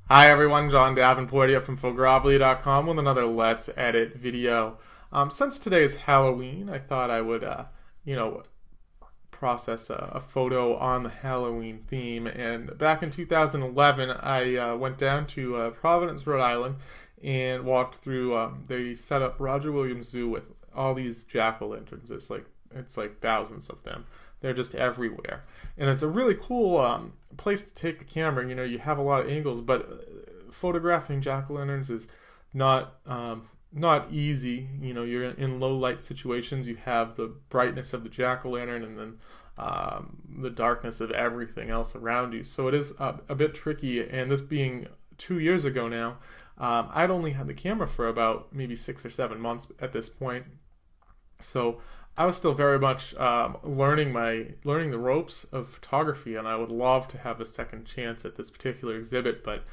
Hi everyone, John Davenport here from Photogravity.com with another Let's Edit video. Since today is Halloween, I thought I would, process a photo on the Halloween theme. And back in 2011, I went down to Providence, Rhode Island, and walked through. They set up Roger Williams Zoo with all these jack-o'-lanterns. It's like thousands of them. They're just everywhere, and it's a really cool place to take the camera. You know, you have a lot of angles, but photographing jack-o'-lanterns is not easy. You know, you're in low light situations. You have the brightness of the jack-o'-lantern, and then the darkness of everything else around you. So it is a bit tricky. And this being 2 years ago now, I'd only had the camera for about maybe 6 or 7 months at this point. So I was still very much learning the ropes of photography, and I would love to have a second chance at this particular exhibit, but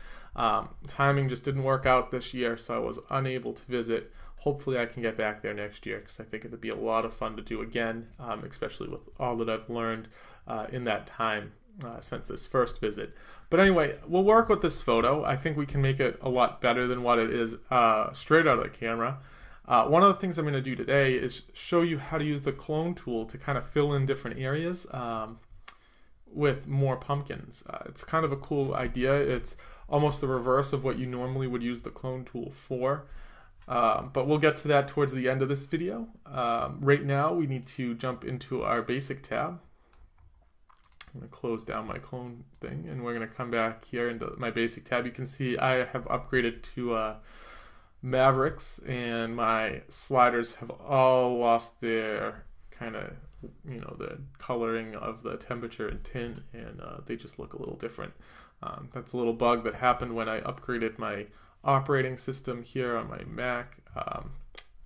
timing just didn't work out this year, so I was unable to visit. Hopefully I can get back there next year, because I think it would be a lot of fun to do again, especially with all that I've learned in that time since this first visit. But anyway, we'll work with this photo. I think we can make it a lot better than what it is straight out of the camera. One of the things I'm going to do today is show you how to use the clone tool to kind of fill in different areas with more pumpkins. It's kind of a cool idea. It's almost the reverse of what you normally would use the clone tool for. But we'll get to that towards the end of this video. Right now we need to jump into our basic tab. I'm going to close down my clone thing, and we're going to come back here into my basic tab. You can see I have upgraded to Mavericks, and my sliders have all lost their kind of, the coloring of the temperature and tint, and they just look a little different. That's a little bug that happened when I upgraded my operating system here on my Mac.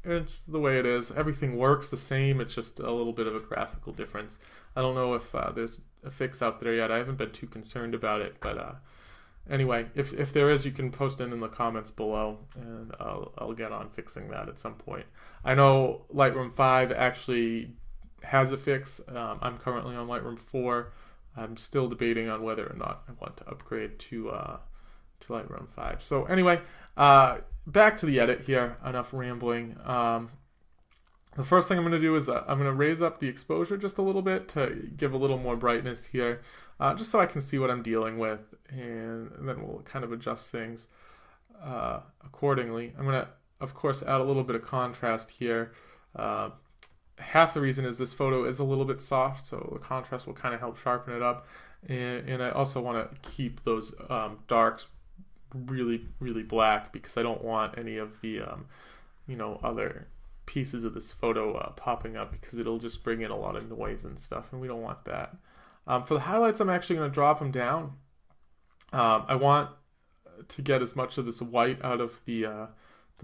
It's the way it is. Everything works the same. It's just a little bit of a graphical difference. I don't know if there's a fix out there yet. I haven't been too concerned about it, but anyway, if there is, you can post it in the comments below, and I'll get on fixing that at some point. I know Lightroom 5 actually has a fix. I'm currently on Lightroom 4. I'm still debating on whether or not I want to upgrade to Lightroom 5. So anyway, back to the edit here. Enough rambling. The first thing I'm going to do is I'm going to raise up the exposure just a little bit to give a little more brightness here, just so I can see what I'm dealing with, and then we'll kind of adjust things accordingly. I'm going to, of course, add a little bit of contrast here. Half the reason is this photo is a little bit soft, so the contrast will kind of help sharpen it up, and I also want to keep those darks really, really black, because I don't want any of the other pieces of this photo popping up, because it'll just bring in a lot of noise and stuff, and we don't want that. For the highlights, I'm actually going to drop them down. I want to get as much of this white out of the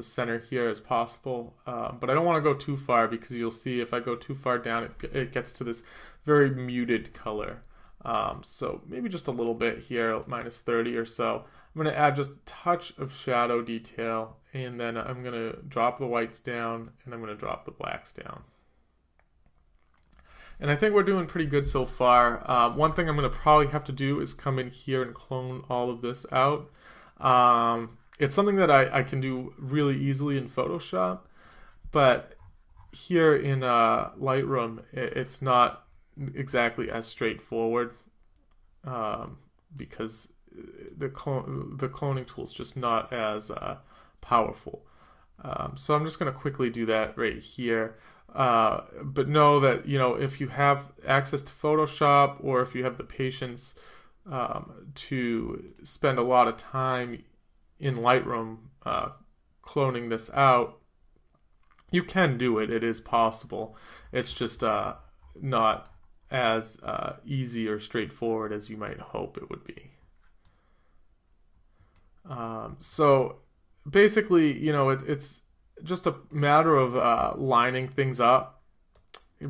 center here as possible, but I don't want to go too far, because you'll see if I go too far down, it gets to this very muted color. So maybe just a little bit here, minus 30 or so. I'm going to add just a touch of shadow detail, and then I'm going to drop the whites down, and I'm going to drop the blacks down. And I think we're doing pretty good so far. One thing I'm going to probably have to do is come in here and clone all of this out. It's something that I can do really easily in Photoshop, but here in Lightroom, it's not exactly as straightforward, because the cloning tool is just not as powerful. So I'm just going to quickly do that right here. But know that, if you have access to Photoshop, or if you have the patience to spend a lot of time in Lightroom cloning this out, you can do it. It is possible. It's just not as easy or straightforward as you might hope it would be. So basically, it's just a matter of lining things up,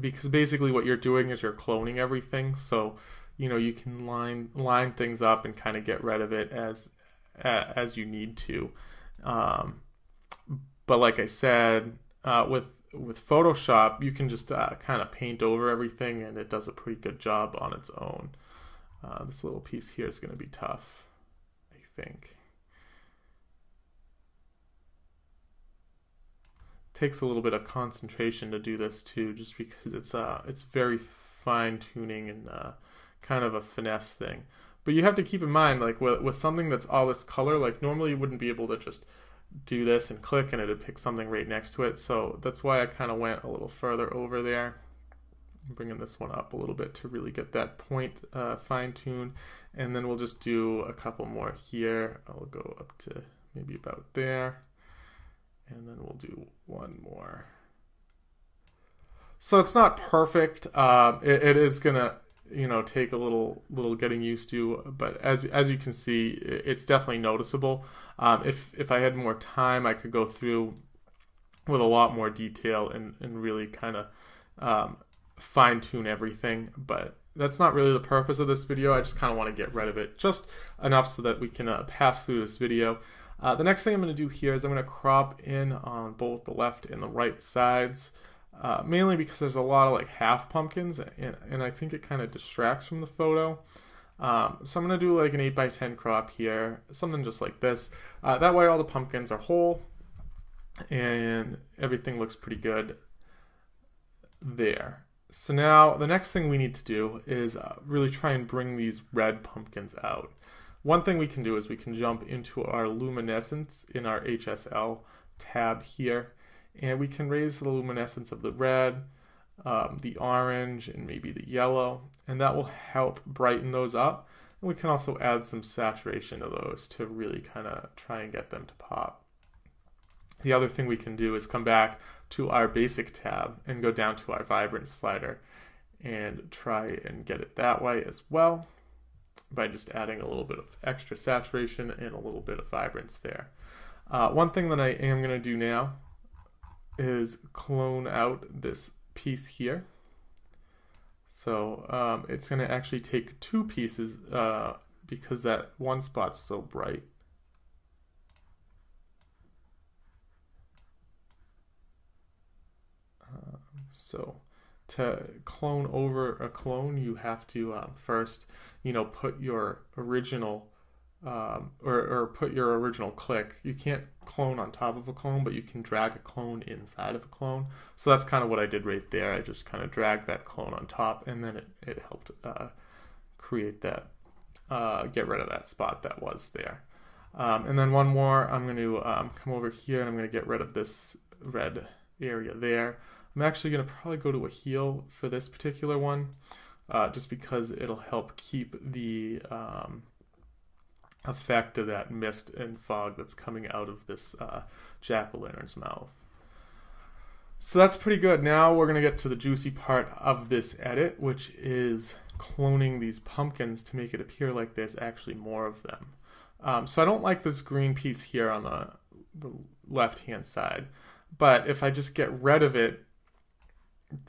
because basically what you're doing is you're cloning everything. So you can line things up and kind of get rid of it as you need to. But like I said, with Photoshop, you can just kind of paint over everything, and it does a pretty good job on its own. This little piece here is going to be tough, I think. takes a little bit of concentration to do this too, just because it's very fine tuning and kind of a finesse thing. But you have to keep in mind, like with something that's all this color, like normally you wouldn't be able to just do this and click and it'd pick something right next to it. So that's why I kind of went a little further over there. I'm bringing this one up a little bit to really get that point fine tuned. And then we'll just do a couple more here. I'll go up to maybe about there. And then we'll do one more. So it's not perfect. It is gonna, take a little getting used to, but as you can see, it's definitely noticeable. If I had more time, I could go through with a lot more detail and really kind of fine tune everything, but that's not really the purpose of this video. I just kind of want to get rid of it just enough so that we can pass through this video. The next thing I'm going to do here is I'm going to crop in on both the left and the right sides, mainly because there's a lot of like half pumpkins, and I think it kind of distracts from the photo. So I'm going to do like an 8x10 crop here, something just like this. That way all the pumpkins are whole and everything looks pretty good there. So now the next thing we need to do is really try and bring these red pumpkins out. One thing we can do is we can jump into our luminescence in our HSL tab here, and we can raise the luminescence of the red, the orange, and maybe the yellow, and that will help brighten those up. And we can also add some saturation to those to really kind of try and get them to pop. The other thing we can do is come back to our basic tab and go down to our vibrance slider and try and get it that way as well, by just adding a little bit of extra saturation and a little bit of vibrance there. One thing that I am going to do now is clone out this piece here. So it's going to actually take two pieces because that one spot's so bright. So to clone over a clone, you have to first, put your original or put your original click. You can't clone on top of a clone, but you can drag a clone inside of a clone. So that's kind of what I did right there. I just kind of dragged that clone on top, and then it helped create that, get rid of that spot that was there. And then one more, I'm going to come over here and I'm going to get rid of this red area there. I'm actually going to probably go to a heal for this particular one, just because it'll help keep the effect of that mist and fog that's coming out of this jack-o'-lantern's mouth. So that's pretty good. Now we're going to get to the juicy part of this edit, which is cloning these pumpkins to make it appear like there's actually more of them. So I don't like this green piece here on the left-hand side, but if I just get rid of it,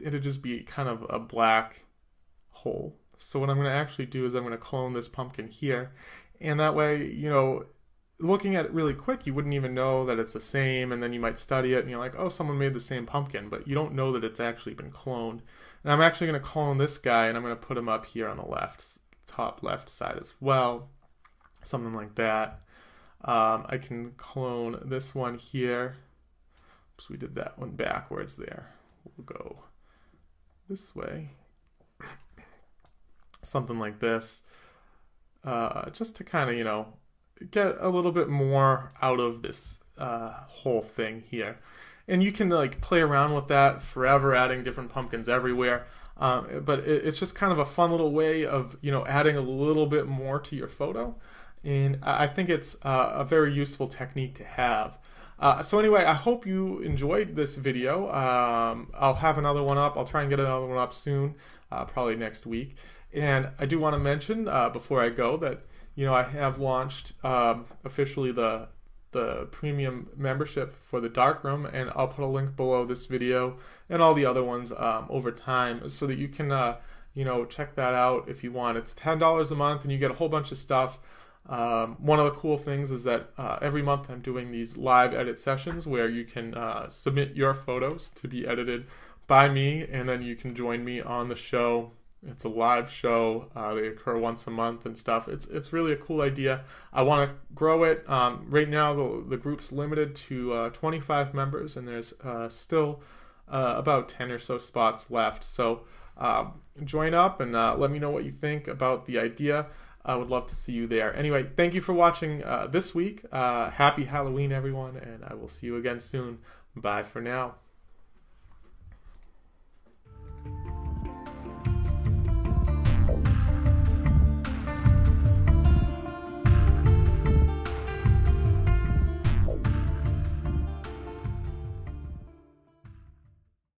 it'll just be kind of a black hole. So what I'm going to actually do is I'm going to clone this pumpkin here, and that way, looking at it really quick, you wouldn't even know that it's the same, and then you might study it and you're like, oh, someone made the same pumpkin, but you don't know that it's actually been cloned. And I'm actually going to clone this guy, and I'm going to put him up here on the top left side as well, something like that. I can clone this one here. Oops, we did that one backwards there. We'll go this way, something like this, just to kind of, get a little bit more out of this whole thing here. And you can play around with that forever, adding different pumpkins everywhere. But it's just kind of a fun little way of, adding a little bit more to your photo. And I think it's a very useful technique to have. So anyway, I hope you enjoyed this video. I'll have another one up. I'll try and get another one up soon, probably next week. And I do want to mention before I go that I have launched officially the premium membership for the darkroom, and I'll put a link below this video and all the other ones over time, so that you can check that out if you want. It's $10 a month, and you get a whole bunch of stuff. One of the cool things is that every month I'm doing these live edit sessions where you can submit your photos to be edited by me, and then you can join me on the show It's a live show. They occur once a month and stuff. It's really a cool idea. I want to grow it. Right now, the group's limited to 25 members, and there's still about 10 or so spots left. So join up and let me know what you think about the idea. I would love to see you there. Anyway, thank you for watching this week. Happy Halloween, everyone, and I will see you again soon. Bye for now.